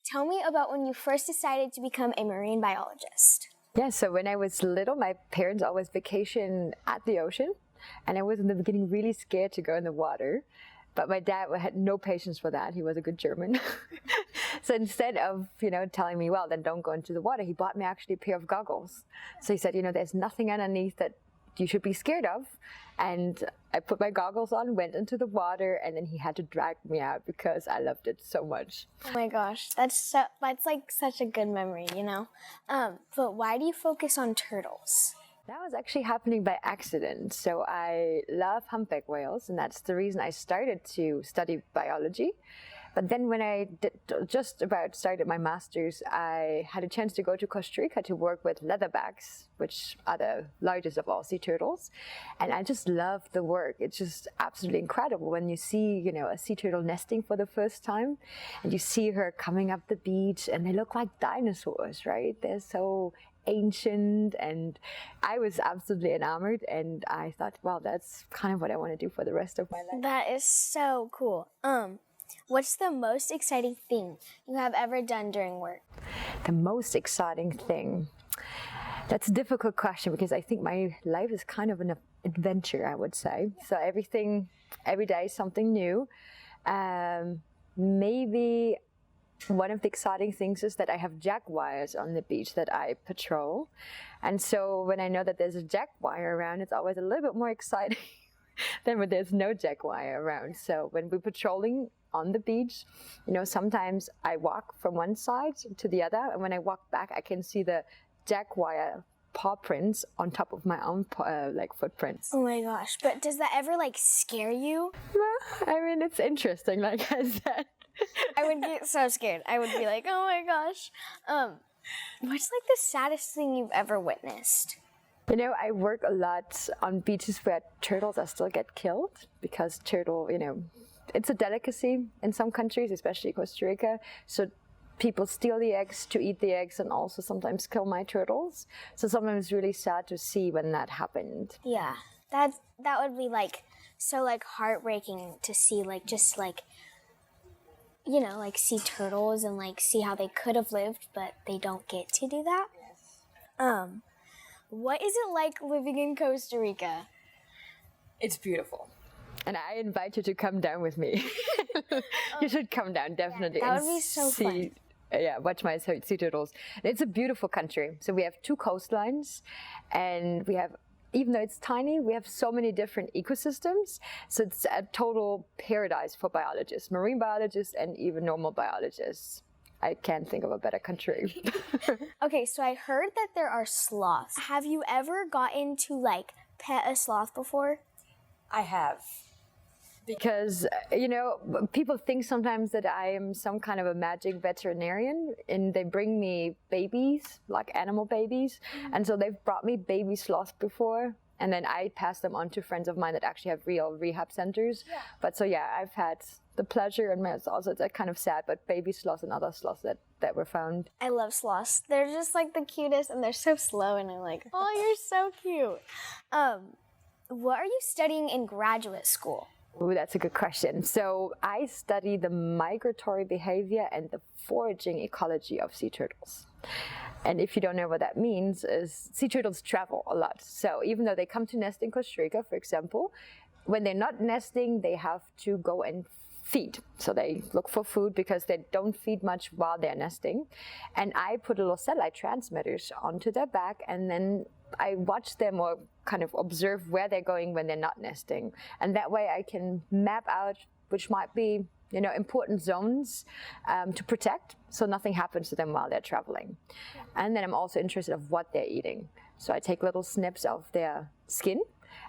Tell me about when you first decided to become a marine biologist. Yeah, so when I was little, my parents always vacationed at the ocean, and I was in the beginning really scared to go in the water. But my dad had no patience for that. He was a good German. So instead of, telling me, well, then don't go into the water, he bought me actually a pair of goggles. So he said, there's nothing underneath that you should be scared of. And I put my goggles on, went into the water, and then he had to drag me out because I loved it so much. Oh my gosh, that's like such a good memory, But why do you focus on turtles? That was actually happening by accident. So I love humpback whales, and that's the reason I started to study biology. But then when I just about started my master's, I had a chance to go to Costa Rica to work with leatherbacks, which are the largest of all sea turtles. And I just love the work. It's just absolutely incredible when you see, a sea turtle nesting for the first time, and you see her coming up the beach, and they look like dinosaurs, right? They're so ancient, and I was absolutely enamored, and I thought, well, that's kind of what I want to do for the rest of my life. That is so cool. What's the most exciting thing you have ever done during work? The most exciting thing? That's a difficult question because I think my life is kind of an adventure, I would say. So every day is something new. Maybe one of the exciting things is that I have jaguars on the beach that I patrol. And so when I know that there's a jaguar around, it's always a little bit more exciting than when there's no jaguar around. So when we're patrolling on the beach, sometimes I walk from one side to the other, and when I walk back, I can see the jaguar paw prints on top of my own footprints. Oh my gosh, but does that ever scare you? I mean, it's interesting, like I said. I would get so scared. I would be like, oh my gosh. What's the saddest thing you've ever witnessed? I work a lot on beaches where turtles are still get killed because turtle, it's a delicacy in some countries, especially Costa Rica. So people steal the eggs to eat the eggs and also sometimes kill my turtles. So sometimes it's really sad to see when that happened. Yeah, that would be so heartbreaking to see see turtles and see how they could have lived, but they don't get to do that. Yes. What is it like living in Costa Rica? It's beautiful. And I invite you to come down with me. You should come down, definitely. Yeah, that would be so fun. Yeah, watch my sea turtles. It's a beautiful country. So we have 2 coastlines, and we have, even though it's tiny, we have so many different ecosystems. So it's a total paradise for biologists, marine biologists, and even normal biologists. I can't think of a better country. Okay, so I heard that there are sloths. Have you ever gotten to pet a sloth before? I have. Because, people think sometimes that I am some kind of a magic veterinarian, and they bring me babies, like animal babies. And so they've brought me baby sloths before, and then I pass them on to friends of mine that actually have real rehab centers. Yeah. But so, yeah, I've had the pleasure, and it's also kind of sad, but baby sloths and other sloths that were found. I love sloths. They're just the cutest, and they're so slow, and I'm like, oh, you're so cute. What are you studying in graduate school? Ooh, that's a good question. So I study the migratory behavior and the foraging ecology of sea turtles. And if you don't know what that means, is sea turtles travel a lot. So even though they come to nest in Costa Rica, for example, when they're not nesting, they have to go and feed. So they look for food because they don't feed much while they're nesting. And I put little satellite transmitters onto their back, and then I watch them or kind of observe where they're going when they're not nesting. And that way I can map out which might be, important zones to protect, so nothing happens to them while they're traveling. And then I'm also interested of what they're eating. So I take little snips of their skin,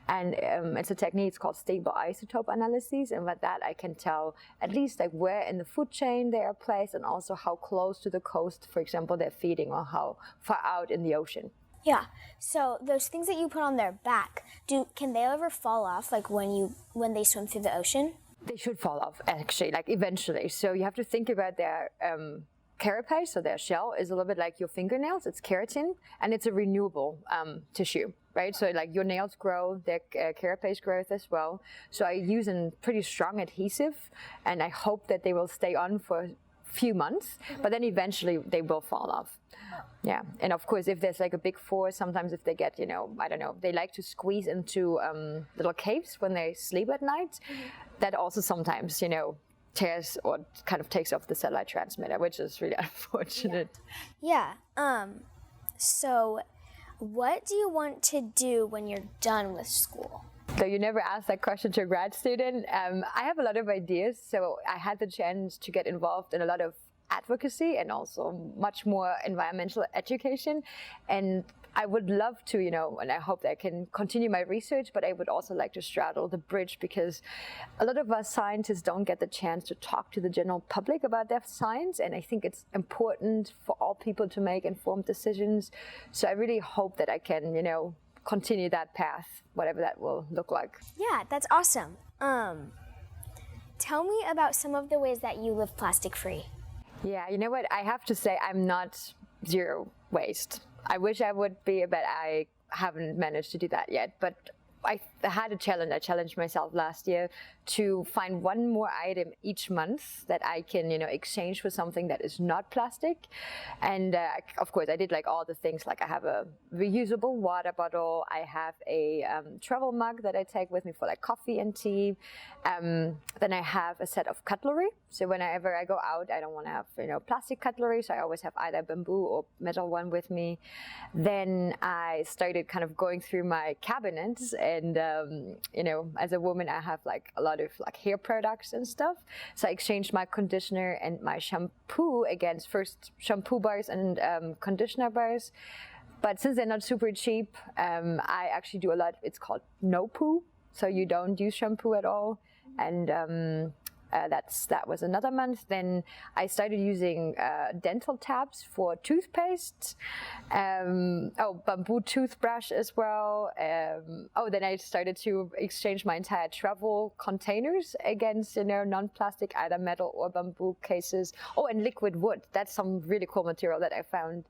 and it's a technique, it's called stable isotope analyses, and with that I can tell at least where in the food chain they are placed, and also how close to the coast, for example, they're feeding, or how far out in the ocean. Yeah, so those things that you put on their back, can they ever fall off when they swim through the ocean? They should fall off, actually, eventually. So you have to think about their carapace, so their shell is a little bit like your fingernails. It's keratin, and it's a renewable tissue, right? So your nails grow, their carapace grows as well. So I use a pretty strong adhesive, and I hope that they will stay on for few months, but then eventually they will fall off. Yeah, and of course, if there's like a big forest, sometimes if they get, I don't know, they like to squeeze into little caves when they sleep at night. That also sometimes, tears or kind of takes off the satellite transmitter, which is really unfortunate. Yeah. So what do you want to do when you're done with school? So you never asked that question to a grad student. I have a lot of ideas. So I had the chance to get involved in a lot of advocacy and also much more environmental education. And I would love to, and I hope that I can continue my research, but I would also like to straddle the bridge, because a lot of us scientists don't get the chance to talk to the general public about their science. And I think it's important for all people to make informed decisions. So I really hope that I can, continue that path, whatever that will look like. Yeah, that's awesome. Tell me about some of the ways that you live plastic free. Yeah, you know what? I have to say I'm not zero waste. I wish I would be, but I haven't managed to do that yet. But I had a challenge. I challenged myself last year to find one more item each month that I can, exchange for something that is not plastic. And of course, I did like all the things. Like I have a reusable water bottle. I have a travel mug that I take with me for like coffee and tea. Then I have a set of cutlery. So whenever I go out, I don't want to have, plastic cutlery. So I always have either bamboo or metal one with me. Then I started kind of going through my cabinets, and as a woman, I have like a lot of like hair products and stuff. So I exchanged my conditioner and my shampoo against first shampoo bars and conditioner bars. But since they're not super cheap, I actually do a lot. It's called no poo. So you don't use shampoo at all. And that was another month. Then I started using dental tabs for toothpaste. Bamboo toothbrush as well. Then I started to exchange my entire travel containers against, non-plastic, either metal or bamboo cases. Oh, and liquid wood. That's some really cool material that I found.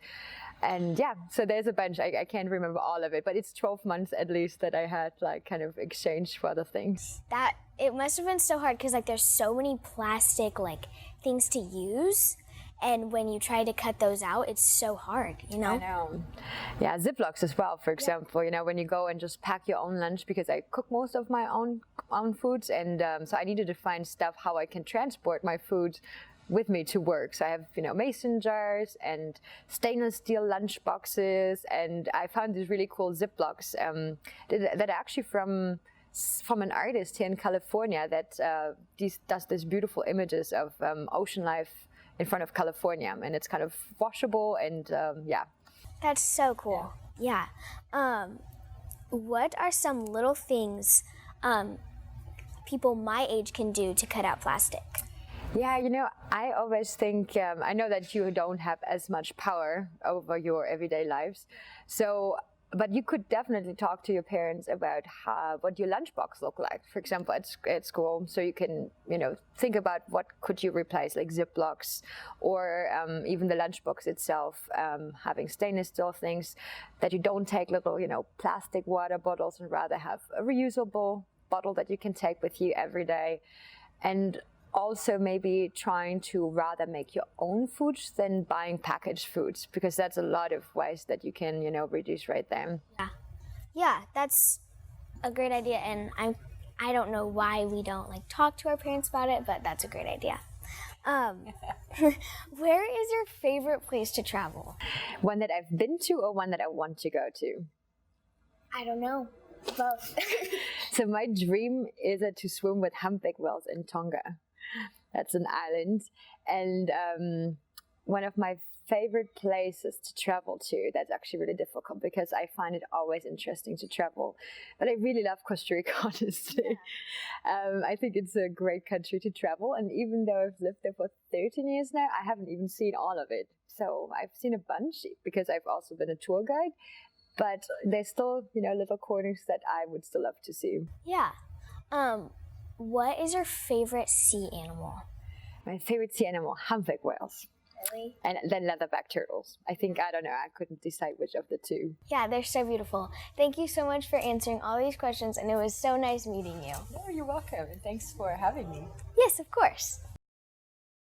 And yeah, so there's a bunch. I can't remember all of it, but it's 12 months at least that I had like kind of exchanged for other things. That it must have been so hard, because like there's so many plastic like things to use, and when you try to cut those out, it's so hard, I know. Yeah, Ziplocs as well, for example. When you go and just pack your own lunch, because I cook most of my own foods, and so I needed to find stuff how I can transport my food with me to work. So I have, mason jars and stainless steel lunch boxes, and I found these really cool Ziplocs that are actually from an artist here in California that does these beautiful images of ocean life in front of California, and it's kind of washable and yeah. That's so cool. Yeah. What are some little things people my age can do to cut out plastic? Yeah, I always think, I know that you don't have as much power over your everyday lives. So, but you could definitely talk to your parents about what your lunchbox look like, for example, at school. So you can, think about what could you replace, like Ziplocs, or even the lunchbox itself, having stainless steel things, that you don't take little, plastic water bottles, and rather have a reusable bottle that you can take with you every day. And also maybe trying to rather make your own foods than buying packaged foods, because that's a lot of waste that you can, reduce right there. Yeah, that's a great idea, and I don't know why we don't like talk to our parents about it, but that's a great idea. Where is your favorite place to travel? One that I've been to, or one that I want to go to? I don't know. Both. So my dream is to swim with humpback whales in Tonga. That's an island, and one of my favorite places to travel to. That's actually really difficult, because I find it always interesting to travel, but I really love Costa Rica, honestly. I think it's a great country to travel, and even though I've lived there for 13 years now, I haven't even seen all of it. So I've seen a bunch, because I've also been a tour guide, but there's still, little corners that I would still love to see. Yeah. What is your favorite sea animal? My favorite sea animal, humpback whales. Really? And then leatherback turtles. I don't know, I couldn't decide which of the two. Yeah, they're so beautiful. Thank you so much for answering all these questions, and it was so nice meeting you. Oh, you're welcome, and thanks for having me. Yes, of course.